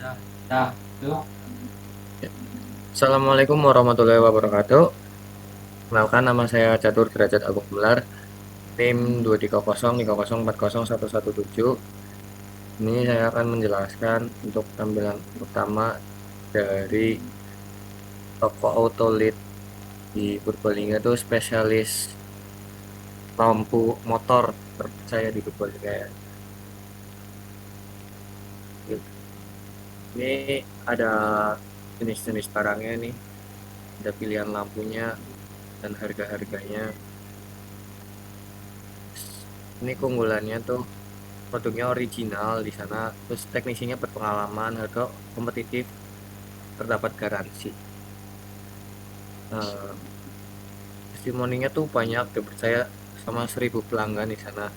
Nah, itu Assalamualaikum warahmatullahi wabarakatuh. Kenalkan nama saya Catur Derajat Agung Gelar, NIM 23030304017. Ini saya akan menjelaskan untuk tampilan utama dari toko Autolit di Purbalingga itu spesialis lampu motor terpercaya di Purbalingga ya. Ini ada jenis-jenis barangnya nih, ada pilihan lampunya dan harga-harganya. Ini keunggulannya tuh produknya original di sana, terus teknisinya berpengalaman, harga kompetitif, terdapat garansi. Eh, Testimoninya tuh banyak, dipercaya sama 1.000 pelanggan di sana.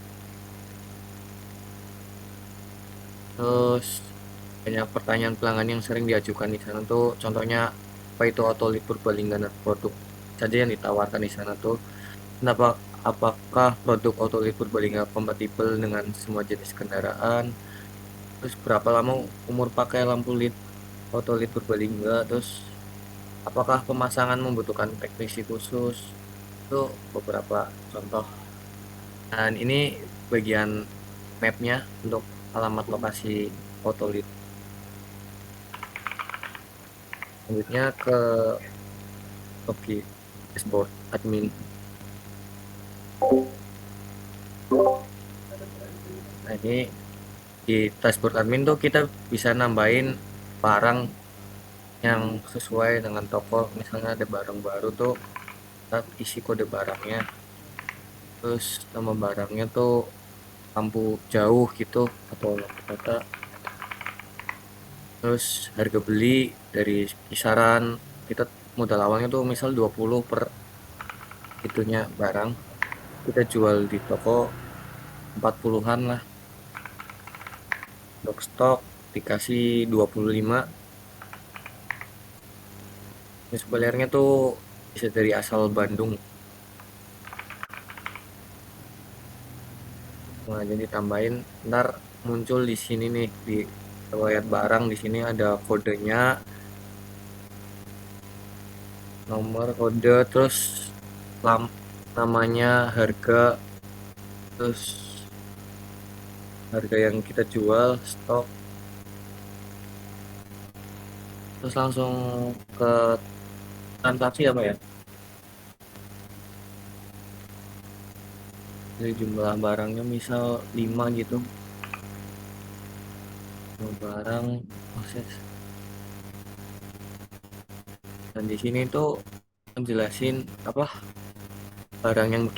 Terus banyak pertanyaan pelanggan yang sering diajukan di sana tuh, contohnya apa itu Autolit Purbalingga dan produk saja yang ditawarkan di sana tuh. Kenapa? Apakah produk Autolit Purbalingga kompatibel dengan semua jenis kendaraan? Terus berapa lama umur pakai lampu LED Autolit Purbalingga? Terus apakah pemasangan membutuhkan teknisi khusus? Itu beberapa contoh. Dan ini bagian mapnya untuk alamat lokasi Autolit. Selanjutnya ke Oke dashboard admin. Nah ini di dashboard admin tuh kita bisa nambahin barang yang sesuai dengan toko. Misalnya ada barang baru tuh kita isi kode barangnya. Terus nama barangnya tuh lampu jauh gitu atau lampu kota. Terus harga beli dari kisaran kita modal awalnya tuh misal 20 per itunya barang, kita jual di toko 40-an lah. Untuk stok dikasih 25. Ini sebenarnya tuh bisa dari asal Bandung. Nah, jadi tambahin ntar muncul di sini nih di riwayat barang, di sini ada kodenya, nomor kode, terus lam namanya, harga, terus harga yang kita jual, stok, terus langsung ke transaksi apa ya? Dari jumlah barangnya misal 5 gitu. Jumlah barang proses. Dan di sini tuh menjelasin apa barang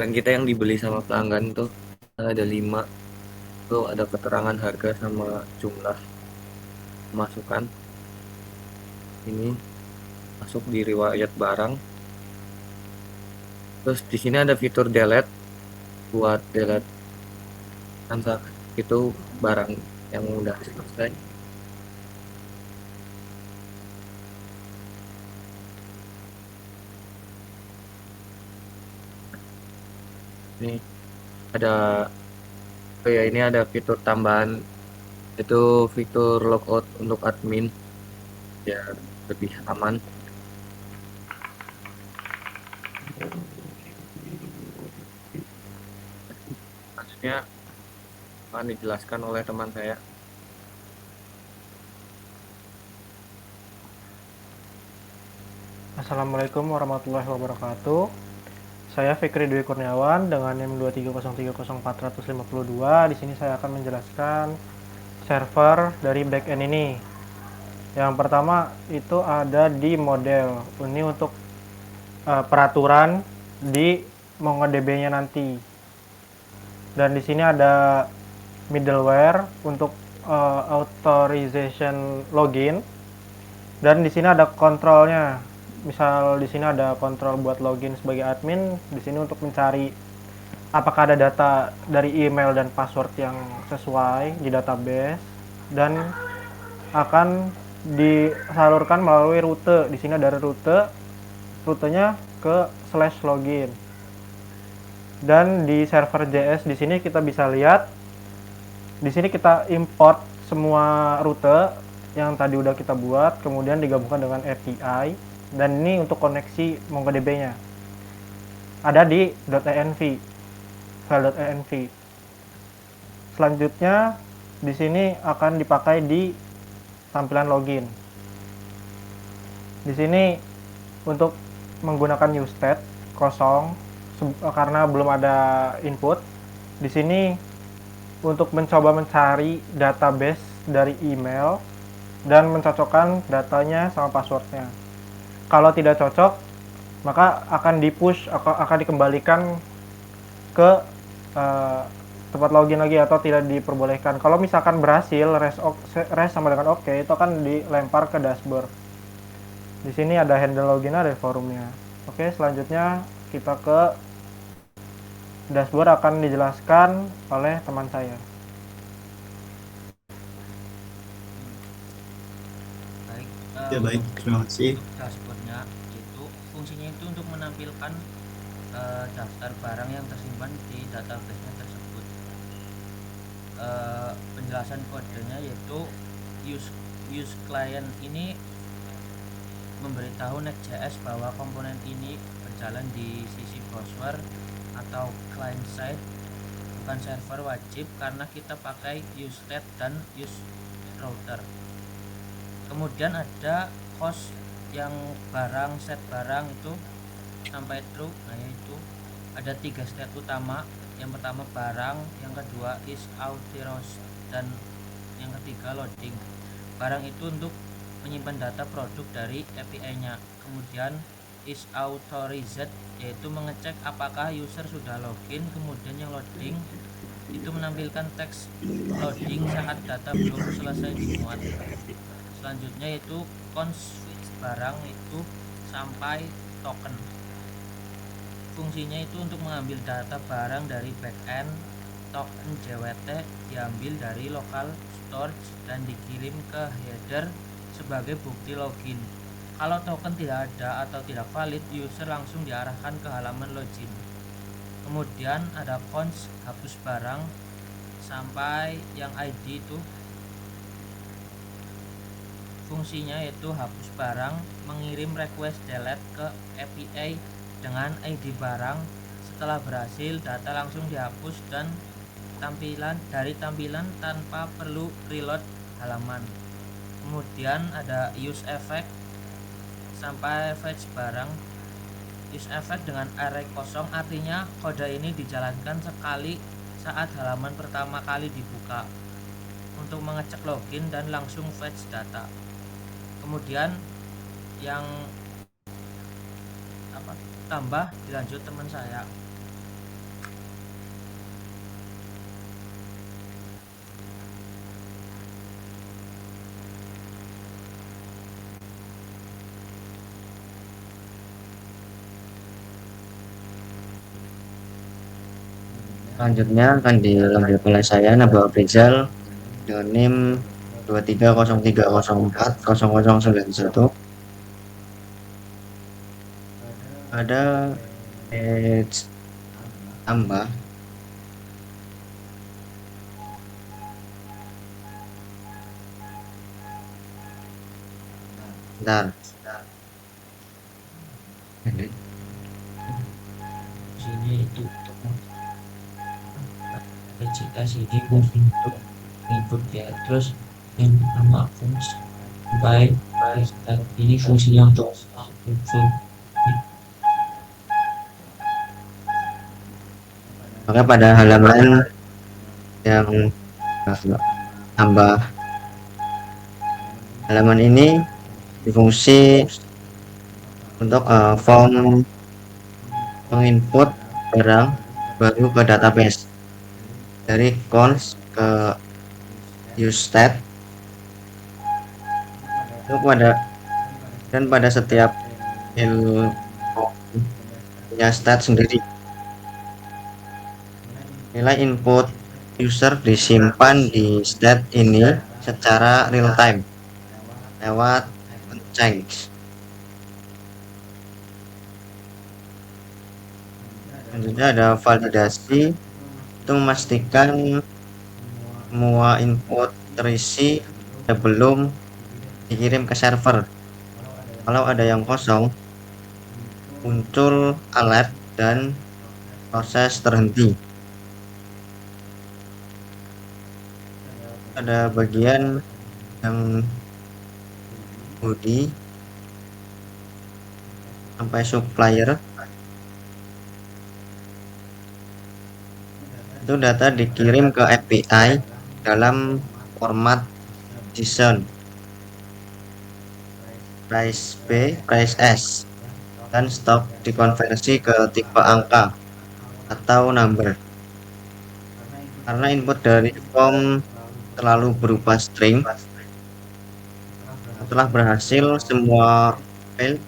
kita yang dibeli sama pelanggan tuh ada 5 tuh, ada keterangan harga sama jumlah masukan. Ini masuk di riwayat barang. Terus di sini ada fitur delete buat delete transaksi itu barang yang udah selesai. Ini ada ini ada fitur tambahan, itu fitur logout untuk admin biar lebih aman. Maksudnya akan dijelaskan oleh teman saya. Assalamualaikum warahmatullahi wabarakatuh. Saya Fikri Dwi Kurniawan dengan NIM 230304052. Di sini saya akan menjelaskan server dari backend ini. Yang pertama itu ada di model. Ini untuk peraturan di MongoDB-nya nanti. Dan di sini ada middleware untuk authorization login. Dan di sini ada kontrolnya. Misal di sini ada kontrol buat login sebagai admin, di sini untuk mencari apakah ada data dari email dan password yang sesuai di database dan akan disalurkan melalui rute. Di sini ada rutenya ke /login. Dan di server JS di sini kita bisa lihat, di sini kita import semua rute yang tadi udah kita buat, kemudian digabungkan dengan API, dan ini untuk koneksi MongoDB-nya. Ada di .env, file.env. Selanjutnya di sini akan dipakai di tampilan login. Di sini untuk menggunakan new state kosong karena belum ada input. Di sini untuk mencoba mencari database dari email dan mencocokkan datanya sama passwordnya. Kalau tidak cocok, maka akan dipush, akan dikembalikan ke tempat login lagi atau tidak diperbolehkan. Kalau misalkan berhasil, res sama dengan oke, itu akan dilempar ke dashboard. Di sini ada handle login, ada forumnya. Oke, selanjutnya kita ke dashboard, akan dijelaskan oleh teman saya. Baik, Ya baik, terima kasih. untuk dashboardnya itu fungsinya itu untuk menampilkan daftar barang yang tersimpan di database-nya tersebut. Penjelasan kodenya yaitu use client ini memberitahu Next.js bahwa komponen ini berjalan di sisi browser atau client side, bukan server wajib karena kita pakai use state dan use router. Kemudian ada host yang barang set barang itu sampai true. Nah, yaitu ada 3 state utama. Yang pertama barang, yang kedua is authorized, dan yang ketiga loading. Barang itu untuk menyimpan data produk dari API-nya. Kemudian is authorized yaitu mengecek apakah user sudah login. Kemudian yang loading itu menampilkan teks loading saat data belum selesai dimuat. Selanjutnya yaitu const barang itu sampai token. Fungsinya itu untuk mengambil data barang dari backend. Token JWT diambil dari local storage dan dikirim ke header sebagai bukti login. Kalau token tidak ada atau tidak valid, user langsung diarahkan ke halaman login. Kemudian ada const hapus barang sampai yang ID itu fungsinya yaitu hapus barang, mengirim request delete ke API dengan ID barang. Setelah berhasil, data langsung dihapus dan tampilan tanpa perlu reload halaman. Kemudian ada use effect sampai fetch barang. Use effect dengan array kosong artinya kode ini dijalankan sekali saat halaman pertama kali dibuka untuk mengecek login dan langsung fetch data. Kemudian yang tambah dilanjut teman saya. Selanjutnya akan dilanjut oleh saya, Nabil Rizal, dengan NIM 2303040091. Ada page tambah. Bentar. Sini itu cita sini untuk input ya, terus yang pertama fungsi baik ini fungsinya untuk Maka pada halaman yang tambah halaman ini difungsi untuk form menginput barang baru ke database dari const ke use state itu pada setiap file punya state sendiri. Nilai input user disimpan di state ini secara real time lewat change. Selanjutnya ada validasi, itu memastikan semua input terisi sebelum dikirim ke server. Kalau ada yang kosong, muncul alert dan proses terhenti. Ada bagian yang body sampai supplier, itu data dikirim ke API dalam format JSON, price B, price S, dan stok dikonversi ke tipe angka atau number. Karena input dari form selalu berupa string, setelah berhasil semua file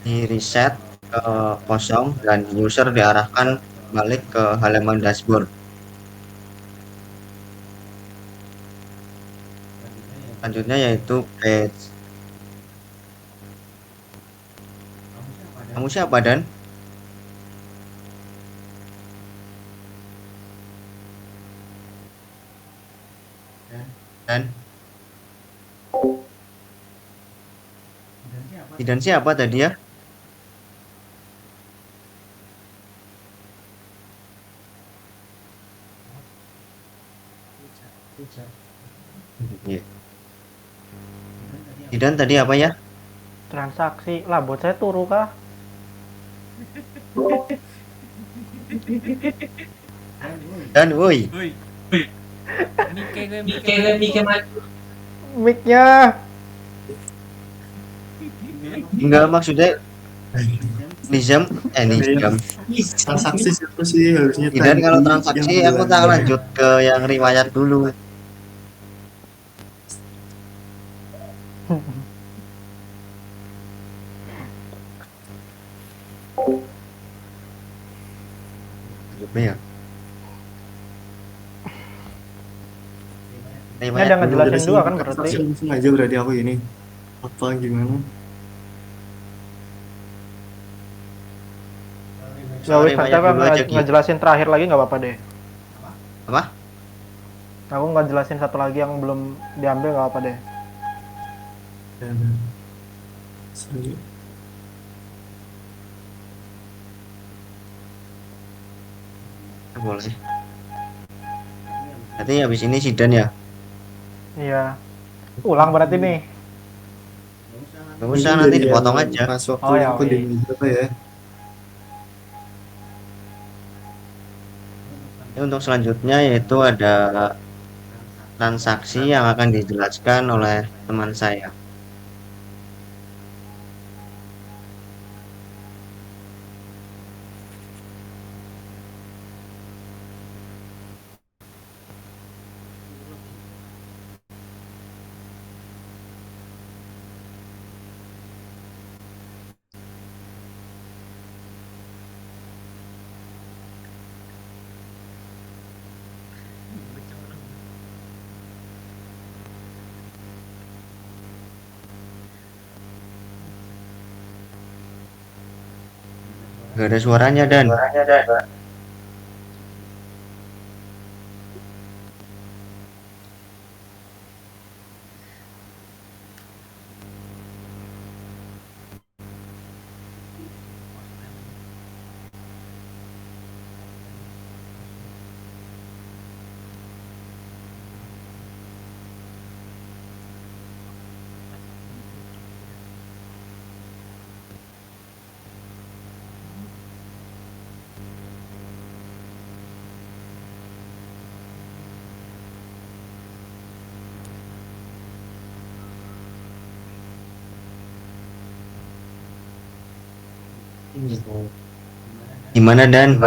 di reset ke kosong dan user diarahkan balik ke halaman dashboard. Selanjutnya yaitu page. Kamu siapa, Dan? Dan Dan siapa tadi ya? Iya. Dan tadi apa ya? Transaksi lah, buat saya turu kah? Dan woi, Mike Mic-nya enggak maksudnya Nizam, Nizam. Transaksi siapa sih harusnya Dan kalau tadi transaksi yang aku tak lanjut ke yang riwayat dulu. Apa ya? ini Riwayat ada dulu. ngejelasin dua kan transaksi berarti. langsung aja berarti aku ini apa gimana? Ya wis, nanti Riwayat aku dulu aja, Ki. ngejelasin terakhir lagi nggak apa-apa deh. Apa? Aku nggak jelasin satu lagi yang belum diambil nggak apa deh. Dan sorry. Boleh. Nanti habis ini sidang ya. Iya. Ulang berarti nih. Gak usah, nanti dipotong aja. Pas waktu Oh, ya, yang coding berapa ya? Ini untuk selanjutnya yaitu ada transaksi yang akan dijelaskan oleh teman saya. Gak ada suaranya, Dan. Gimana, Dan?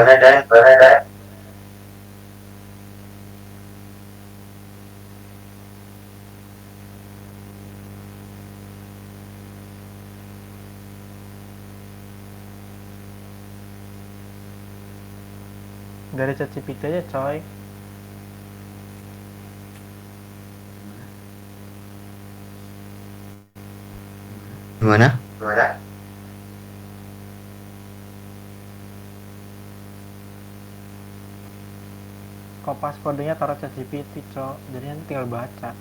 Dari ChatGPT aja coy. Gimana? Kopas kodenya taruh ChatGPT coy. Jadi nanti tinggal baca.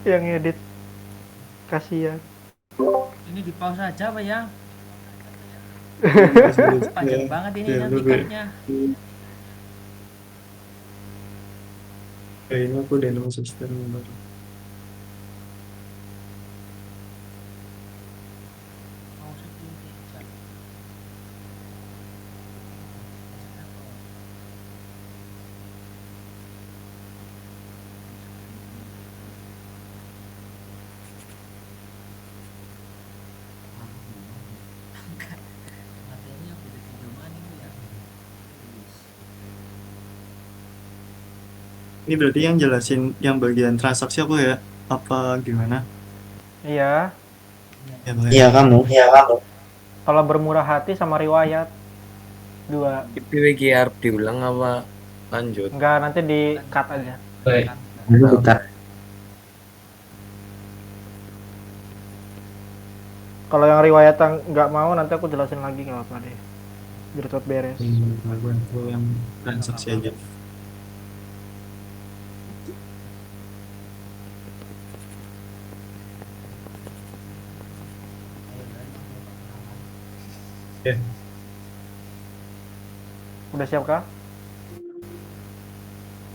yang edit, kasihan. Ini di pause aja Pak ya. Terus Panjang banget ini ya, nanti cutnya. kayaknya aku udah nemu sistem baru. Pause aja. Materinya udah video mana ini ya? Ini berarti yang jelasin yang bagian transaksi aku ya? Apa gimana? Iya, Ya, Bang, Iya ya. kamu. kalau bermurah hati sama riwayat dua. IPWG harus diulang apa lanjut? Enggak, nanti di cut aja. Baik. Ini Oke. kita Kalau yang riwayat yang nggak mau nanti aku jelasin lagi nggak apa deh. Biar cepet beres. Aku yang transaksi aja. Ya, Udah siap kah?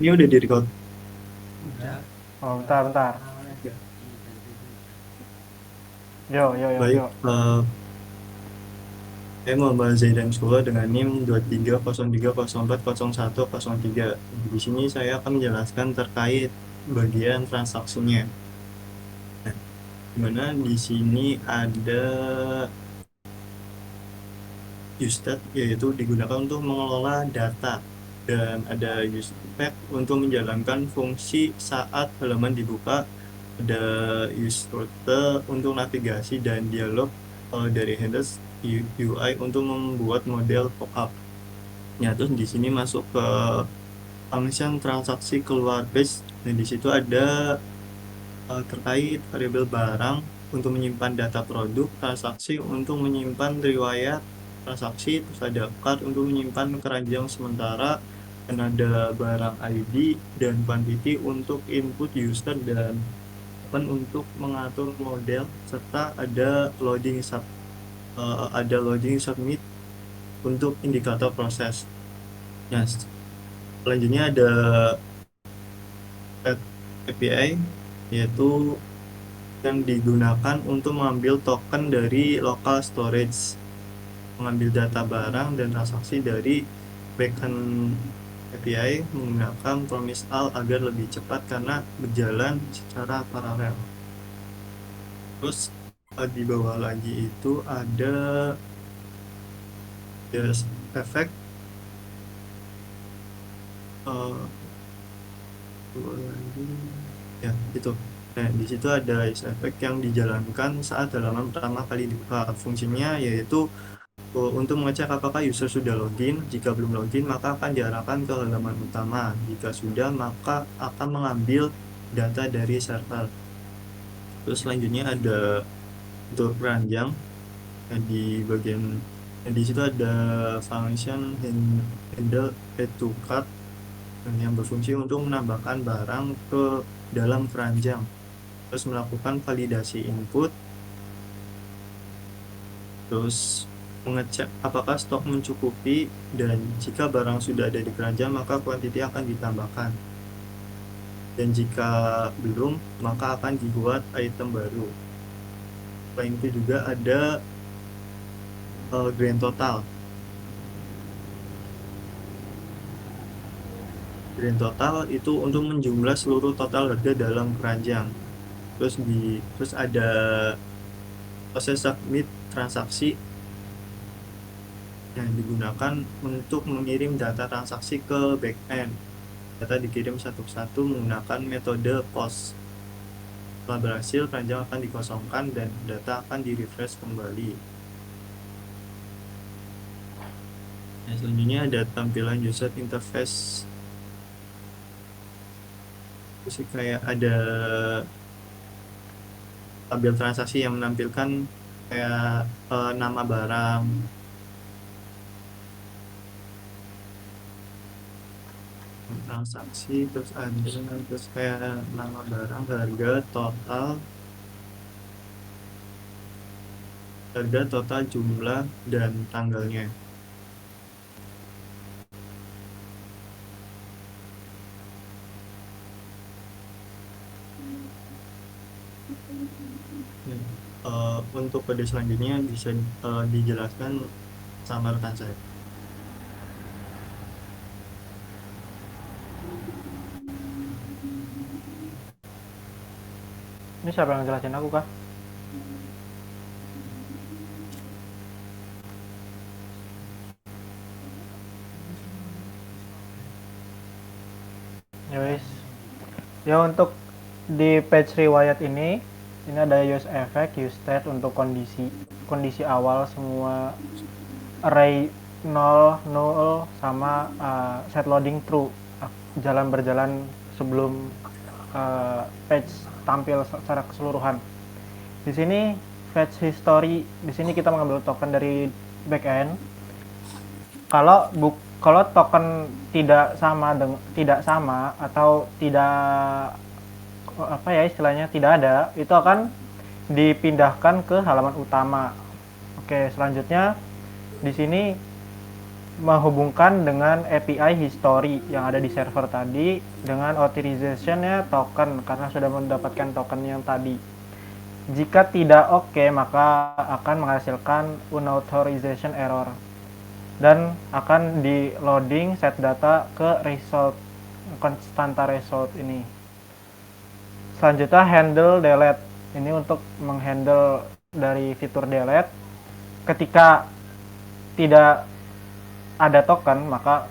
ini udah di record. Udah. Oh, bentar. Yo. Baik, saya Muhammad Zaidan Sula dengan NIM 2303040103. Di sini saya akan menjelaskan terkait bagian transaksinya. Nah, dimana di sini ada UseStat, yaitu digunakan untuk mengelola data, dan ada UsePack untuk menjalankan fungsi saat halaman dibuka, ada UseRouter untuk navigasi dan dialog, dari handles UI untuk membuat model pop-up. Ya, terus di sini masuk ke function transaksi keluar base, dan di situ ada terkait variabel barang untuk menyimpan data produk, transaksi untuk menyimpan riwayat transaksi, terus ada card untuk menyimpan keranjang sementara, dan ada barang ID dan quantity untuk input user, dan open untuk mengatur model, serta ada loading submit untuk indikator proses. Nah, selanjutnya ada API, yaitu yang digunakan untuk mengambil token dari local storage, mengambil data barang dan transaksi dari backend API menggunakan promise all agar lebih cepat karena berjalan secara paralel. Terus di bawah lagi itu ada efek, ya itu. Nah, di situ ada efek yang dijalankan saat halaman pertama kali dibuka. Fungsinya yaitu untuk mengecek apakah user sudah login. Jika belum login, maka akan diarahkan ke halaman utama. Jika sudah, maka akan mengambil data dari server. Terus selanjutnya ada untuk keranjang. Nah, di bagian di situ ada function handle add to cart, yang berfungsi untuk menambahkan barang ke dalam keranjang, terus melakukan validasi input, terus mengecek apakah stok mencukupi, dan jika barang sudah ada di keranjang maka kuantiti akan ditambahkan, dan jika belum maka akan dibuat item baru. Selain itu juga ada grand total. Grand total itu untuk menjumlah seluruh total harga dalam keranjang. Terus ada proses submit transaksi yang digunakan untuk mengirim data transaksi ke backend. Data dikirim satu-satu menggunakan metode POST. Setelah berhasil, keranjang akan dikosongkan dan data akan di-refresh kembali. Nah, selanjutnya ada tampilan user interface. Terus kayak ada tabel transaksi yang menampilkan kayak nama barang, transaksi, terus ada terus kayak nama barang, harga total, jumlah dan tanggalnya. Ya, untuk kode selanjutnya bisa dijelaskan sama rekan saya. Ini siapa yang jelasin aku kah? Ya wis. Ya untuk di page riwayat ini ada use effect, use state untuk kondisi awal semua array 0, null sama set loading true, berjalan sebelum page tampil secara keseluruhan. Di sini fetch history, di sini kita mengambil token dari backend. Kalau token tidak sama atau tidak apa ya istilahnya tidak ada, itu akan dipindahkan ke halaman utama. Oke, selanjutnya di sini menghubungkan dengan API history yang ada di server tadi dengan authorization-nya token karena sudah mendapatkan token yang tadi. Jika tidak oke, maka akan menghasilkan unauthorization error dan akan di loading set data ke result konstanta result ini. Selanjutnya handle delete, ini untuk menghandle dari fitur delete. Ketika tidak ada token maka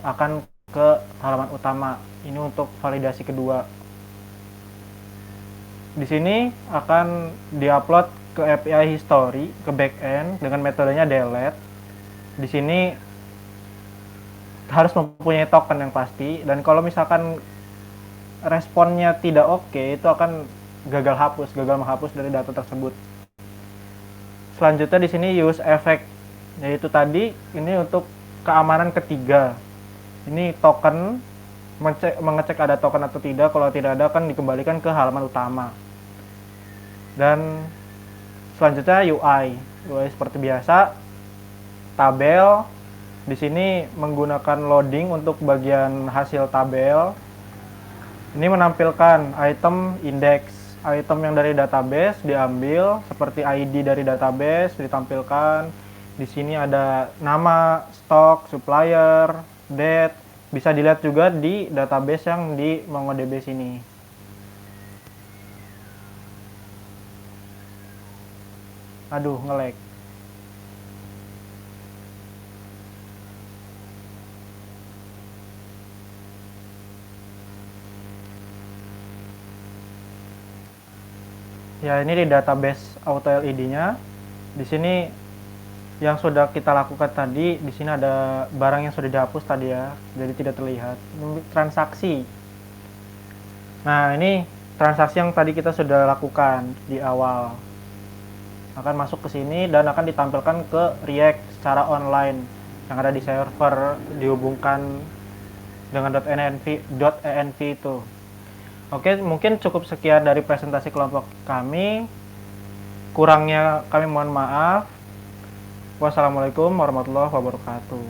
akan ke halaman utama. Ini untuk validasi kedua. Di sini akan diupload ke API history ke backend dengan metodenya delete. Di sini harus mempunyai token yang pasti, dan kalau misalkan responnya tidak oke, itu akan gagal menghapus dari data tersebut. Selanjutnya di sini use effect, yaitu tadi ini untuk keamanan ketiga. Ini token, mengecek ada token atau tidak. Kalau tidak ada akan dikembalikan ke halaman utama. Dan selanjutnya UI seperti biasa, tabel. Di sini menggunakan loading untuk bagian hasil tabel. Ini menampilkan item index, item yang dari database diambil, seperti ID dari database ditampilkan. Di sini ada nama, stok, supplier, date. Bisa dilihat juga di database yang di MongoDB sini. Aduh, nge-lag. Ya, ini di database auto LED-nya. Di sini yang sudah kita lakukan tadi, di sini ada barang yang sudah dihapus tadi ya, jadi tidak terlihat. Transaksi. Nah, ini transaksi yang tadi kita sudah lakukan di awal. Akan masuk ke sini dan akan ditampilkan ke React secara online yang ada di server, dihubungkan dengan .env itu. Oke, mungkin cukup sekian dari presentasi kelompok kami. Kurangnya kami mohon maaf. Wassalamualaikum warahmatullahi wabarakatuh.